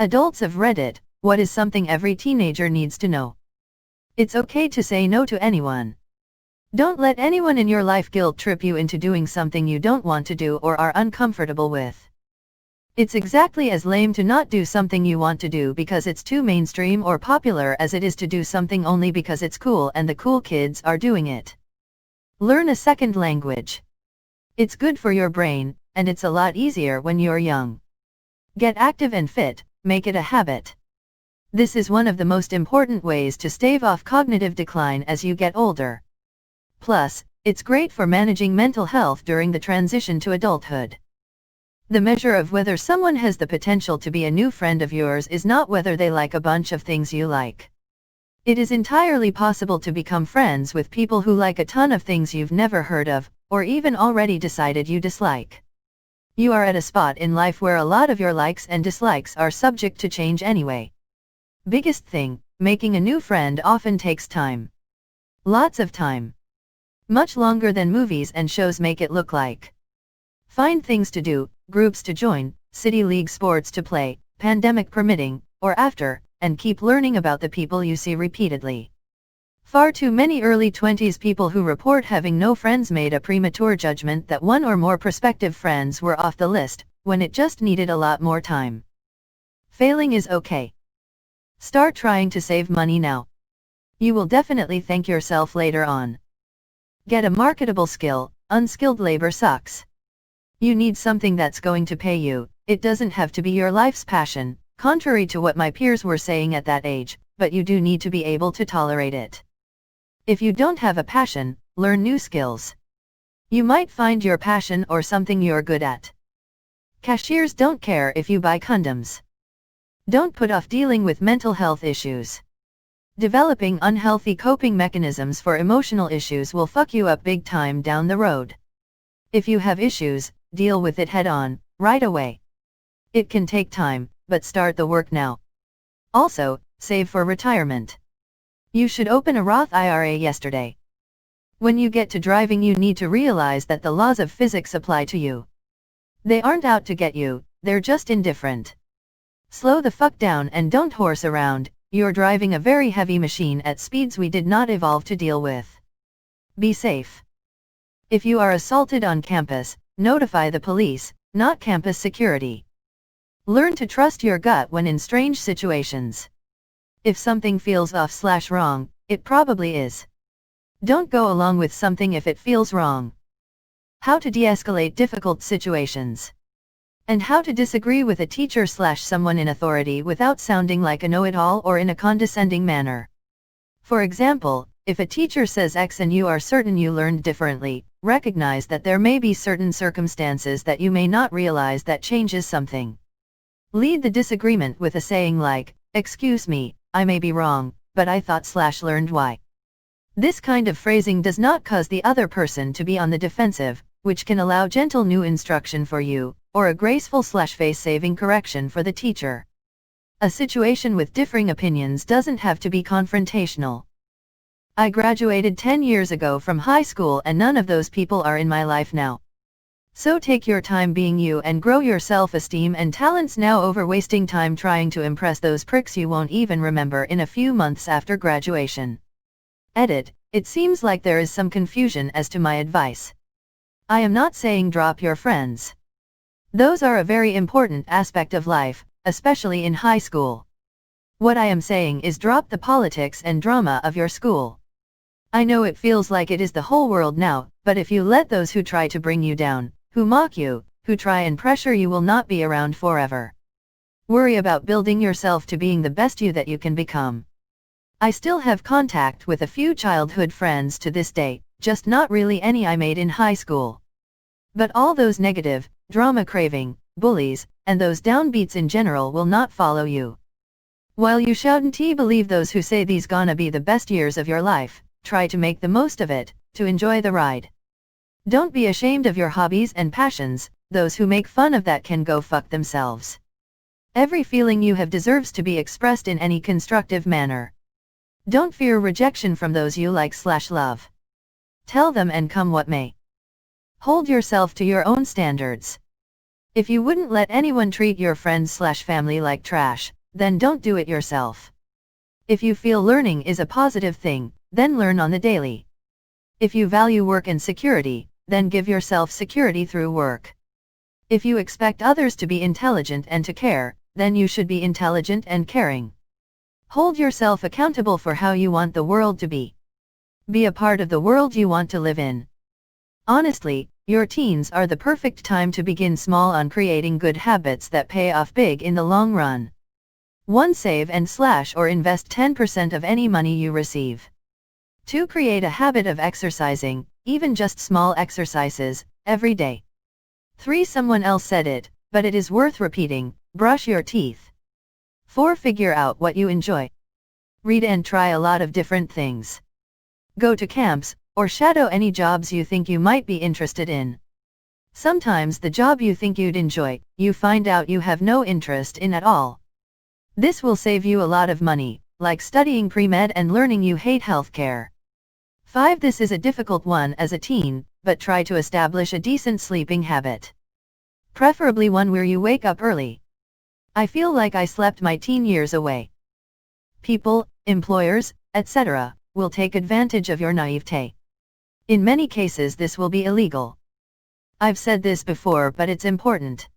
Adults of Reddit, what is something every teenager needs to know? It's okay to say no to anyone. Don't let anyone in your life guilt trip you into doing something you don't want to do or are uncomfortable with. It's exactly as lame to not do something you want to do because it's too mainstream or popular as it is to do something only because it's cool and the cool kids are doing it. Learn a second language. It's good for your brain, and it's a lot easier when you're young. Get active and fit, make it a habit. This is one of the most important ways to stave off cognitive decline as you get older. Plus, it's great for managing mental health during the transition to adulthood. The measure of whether someone has the potential to be a new friend of yours is not whether they like a bunch of things you like. It is entirely possible to become friends with people who like a ton of things you've never heard of, or even already decided you dislike. You are at a spot in life where a lot of your likes and dislikes are subject to change anyway. Biggest thing, making a new friend often takes time. Lots of time. Much longer than movies and shows make it look like. Find things to do, groups to join, city league sports to play, pandemic permitting, or after, and keep learning about the people you see repeatedly. Far too many early 20s people who report having no friends made a premature judgment that one or more prospective friends were off the list, when it just needed a lot more time. Failing is okay. Start trying to save money now. You will definitely thank yourself later on. Get a marketable skill. Unskilled labor sucks. You need something that's going to pay you. It doesn't have to be your life's passion, contrary to what my peers were saying at that age, but you do need to be able to tolerate it. If you don't have a passion, learn new skills. You might find your passion or something you're good at. Cashiers don't care if you buy condoms. Don't put off dealing with mental health issues. Developing unhealthy coping mechanisms for emotional issues will fuck you up big time down the road. If you have issues, deal with it head on, right away. It can take time, but start the work now. Also, save for retirement. You should open a Roth IRA yesterday. When you get to driving, you need to realize that the laws of physics apply to you. They aren't out to get you, they're just indifferent. Slow the fuck down and don't horse around. You're driving a very heavy machine at speeds we did not evolve to deal with. Be safe. If you are assaulted on campus, notify the police, not campus security. Learn to trust your gut when in strange situations. If something feels off/wrong, it probably is. Don't go along with something if it feels wrong. How to de-escalate difficult situations. And how to disagree with a teacher/someone in authority without sounding like a know-it-all or in a condescending manner. For example, if a teacher says X and you are certain you learned differently, recognize that there may be certain circumstances that you may not realize that changes something. Lead the disagreement with a saying like, "Excuse me, I may be wrong, but I thought/learned Y." This kind of phrasing does not cause the other person to be on the defensive, which can allow gentle new instruction for you, or a graceful/face-saving correction for the teacher. A situation with differing opinions doesn't have to be confrontational. I graduated 10 years ago from high school and none of those people are in my life now. So take your time being you and grow your self-esteem and talents now over wasting time trying to impress those pricks you won't even remember in a few months after graduation. Edit, it seems like there is some confusion as to my advice. I am not saying drop your friends. Those are a very important aspect of life, especially in high school. What I am saying is drop the politics and drama of your school. I know it feels like it is the whole world now, but if you let those who try to bring you down, who mock you, who try and pressure you will not be around forever. Worry about building yourself to being the best you that you can become. I still have contact with a few childhood friends to this day, just not really any I made in high school. But all those negative, drama-craving, bullies, and those downbeats in general will not follow you. While you shouldn't believe those who say these gonna be the best years of your life, try to make the most of it, to enjoy the ride. Don't be ashamed of your hobbies and passions, those who make fun of that can go fuck themselves. Every feeling you have deserves to be expressed in any constructive manner. Don't fear rejection from those you like/love. Tell them and come what may. Hold yourself to your own standards. If you wouldn't let anyone treat your friends/family like trash, then don't do it yourself. If you feel learning is a positive thing, then learn on the daily. If you value work and security, then give yourself security through work. If you expect others to be intelligent and to care, then you should be intelligent and caring. Hold yourself accountable for how you want the world to be. Be a part of the world you want to live in. Honestly, your teens are the perfect time to begin small on creating good habits that pay off big in the long run. 1. Save and / or invest 10% of any money you receive. 2. Create a habit of exercising, even just small exercises, every day. 3. Someone else said it, but it is worth repeating: brush your teeth. 4. Figure out what you enjoy. Read and try a lot of different things. Go to camps, or shadow any jobs you think you might be interested in. Sometimes the job you think you'd enjoy, you find out you have no interest in at all. This will save you a lot of money, like studying pre-med and learning you hate healthcare. 5. This is a difficult one as a teen, but try to establish a decent sleeping habit. Preferably one where you wake up early. I feel like I slept my teen years away. People, employers, etc., will take advantage of your naivete. In many cases this will be illegal. I've said this before, but it's important.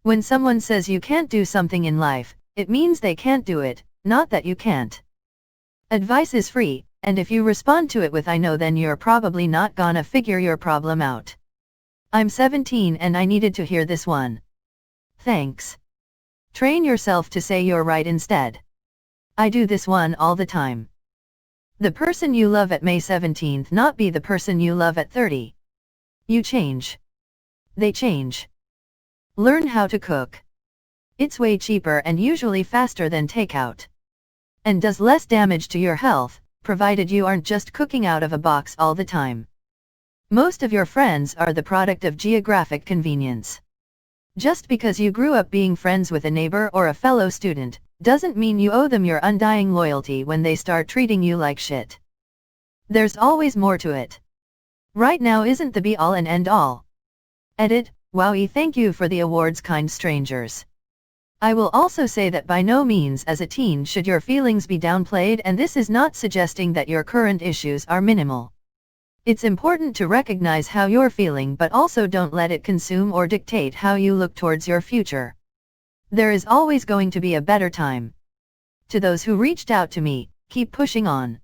When someone says you can't do something in life, it means they can't do it, not that you can't. Advice is free, and if you respond to it with "I know," then you're probably not gonna figure your problem out. I'm 17 and I needed to hear this one. Thanks. Train yourself to say you're right instead. I do this one all the time. The person you love at May 17th not be the person you love at 30. You change. They change. Learn how to cook. It's way cheaper and usually faster than takeout. And does less damage to your health, provided you aren't just cooking out of a box all the time. Most of your friends are the product of geographic convenience. Just because you grew up being friends with a neighbor or a fellow student, doesn't mean you owe them your undying loyalty when they start treating you like shit. There's always more to it. Right now isn't the be-all and end-all. Edit, wowie, thank you for the awards, kind strangers. I will also say that by no means as a teen should your feelings be downplayed, and this is not suggesting that your current issues are minimal. It's important to recognize how you're feeling, but also don't let it consume or dictate how you look towards your future. There is always going to be a better time. To those who reached out to me, keep pushing on.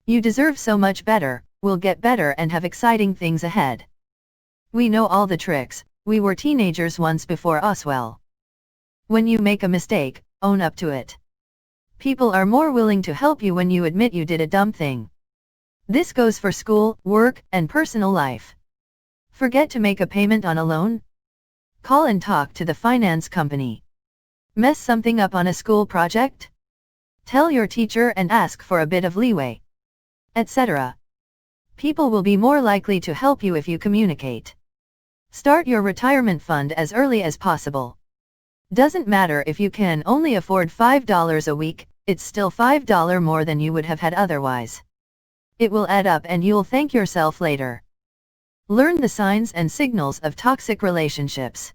You deserve so much better, will get better and have exciting things ahead. We know all the tricks, we were teenagers once before us. Well, when you make a mistake, own up to it. People are more willing to help you when you admit you did a dumb thing. This goes for school, work, and personal life. Forget to make a payment on a loan? Call and talk to the finance company. Mess something up on a school project? Tell your teacher and ask for a bit of leeway, etc. People will be more likely to help you if you communicate. Start your retirement fund as early as possible. Doesn't matter if you can only afford $5 a week, it's still $5 more than you would have had otherwise. It will add up and you'll thank yourself later. Learn the signs and signals of toxic relationships.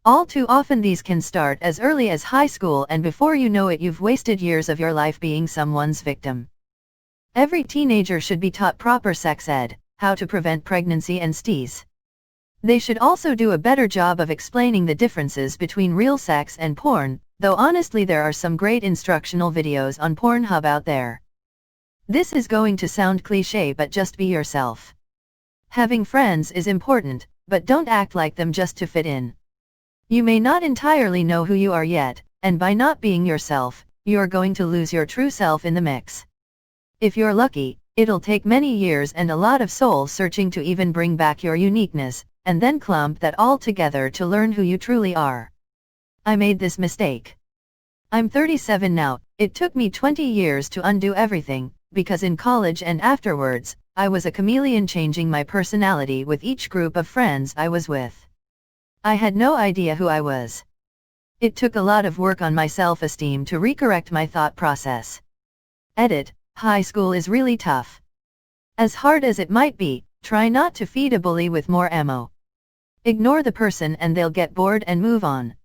All too often these can start as early as high school, and before you know it you've wasted years of your life being someone's victim. Every teenager should be taught proper sex ed, how to prevent pregnancy and STIs. They should also do a better job of explaining the differences between real sex and porn, though honestly there are some great instructional videos on Pornhub out there. This is going to sound cliché, but just be yourself. Having friends is important, but don't act like them just to fit in. You may not entirely know who you are yet, and by not being yourself, you're going to lose your true self in the mix. If you're lucky, it'll take many years and a lot of soul searching to even bring back your uniqueness, and then clump that all together to learn who you truly are. I made this mistake. I'm 37 now. It took me 20 years to undo everything, because in college and afterwards, I was a chameleon, changing my personality with each group of friends I was with. I had no idea who I was. It took a lot of work on my self-esteem to recorrect my thought process. Edit, high school is really tough. As hard as it might be, try not to feed a bully with more ammo. Ignore the person and they'll get bored and move on.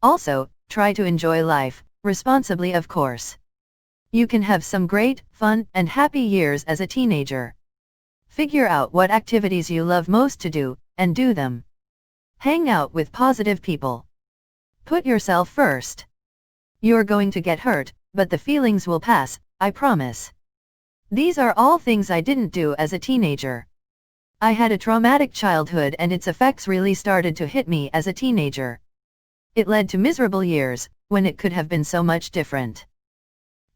Also, try to enjoy life, responsibly of course. You can have some great, fun, and happy years as a teenager. Figure out what activities you love most to do, and do them. Hang out with positive people. Put yourself first. You're going to get hurt, but the feelings will pass, I promise. These are all things I didn't do as a teenager. I had a traumatic childhood and its effects really started to hit me as a teenager. It led to miserable years, when it could have been so much different.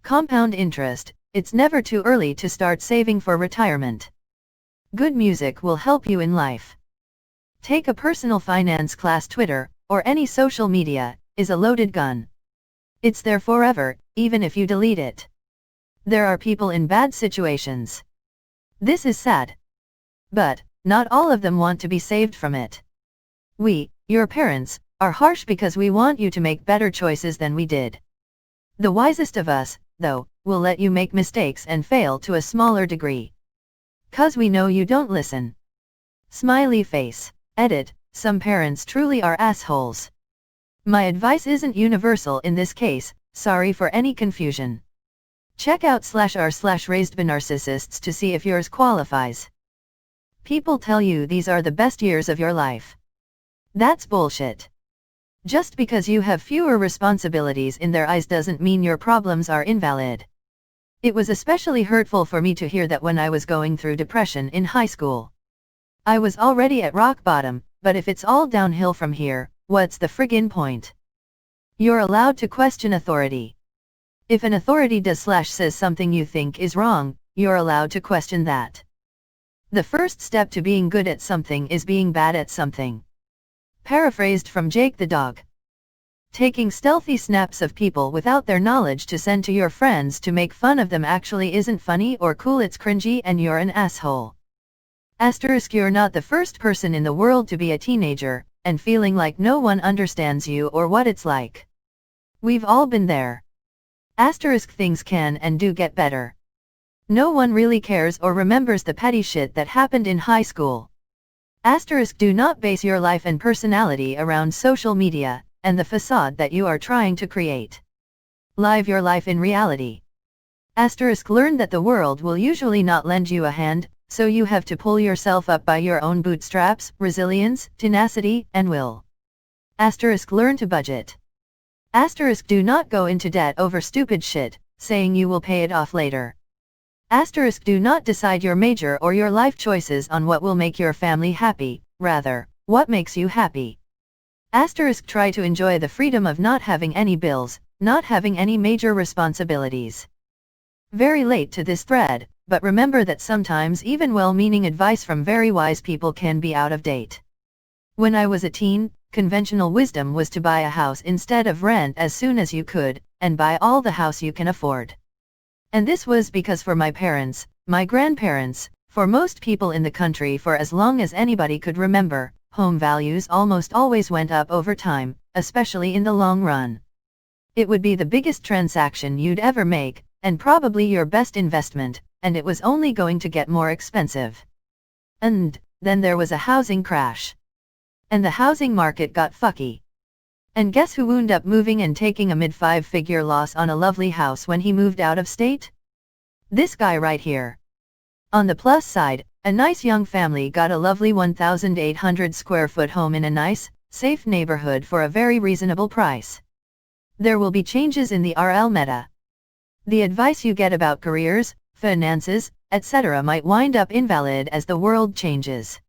Compound interest, it's never too early to start saving for retirement. Good music will help you in life. Take a personal finance class. Twitter, or any social media, is a loaded gun. It's there forever, even if you delete it. There are people in bad situations. This is sad. But, not all of them want to be saved from it. We, your parents, are harsh because we want you to make better choices than we did. The wisest of us, though, will let you make mistakes and fail to a smaller degree. 'Cause we know you don't listen. Smiley face. Edit, some parents truly are assholes. My advice isn't universal in this case, sorry for any confusion. Check out /r/raised by narcissists to see if yours qualifies. People tell you these are the best years of your life. That's bullshit. Just because you have fewer responsibilities in their eyes doesn't mean your problems are invalid. It was especially hurtful for me to hear that when I was going through depression in high school. I was already at rock bottom, but if it's all downhill from here, what's the friggin' point? You're allowed to question authority. If an authority says something you think is wrong, you're allowed to question that. The first step to being good at something is being bad at something. Paraphrased from Jake the Dog. Taking stealthy snaps of people without their knowledge to send to your friends to make fun of them actually isn't funny or cool, it's cringy and you're an asshole. * You're not the first person in the world to be a teenager, and feeling like no one understands you or what it's like. We've all been there. * Things can and do get better. No one really cares or remembers the petty shit that happened in high school. * Do not base your life and personality around social media, and the facade that you are trying to create. Live your life in reality. * Learn that the world will usually not lend you a hand, so you have to pull yourself up by your own bootstraps, resilience, tenacity, and will. * Learn to budget. * Do not go into debt over stupid shit, saying you will pay it off later. * Do not decide your major or your life choices on what will make your family happy, rather, what makes you happy. * Try to enjoy the freedom of not having any bills, not having any major responsibilities. Very late to this thread, but remember that sometimes even well-meaning advice from very wise people can be out of date. When I was a teen, conventional wisdom was to buy a house instead of rent as soon as you could, and buy all the house you can afford. And this was because for my parents, my grandparents, for most people in the country for as long as anybody could remember, home values almost always went up over time, especially in the long run. It would be the biggest transaction you'd ever make, and probably your best investment, and it was only going to get more expensive. And then there was a housing crash. And the housing market got fucky. And guess who wound up moving and taking a mid-5-figure loss on a lovely house when he moved out of state? This guy right here. On the plus side, a nice young family got a lovely 1,800 square foot home in a nice, safe neighborhood for a very reasonable price. There will be changes in the RL meta. The advice you get about careers, finances, etc. might wind up invalid as the world changes.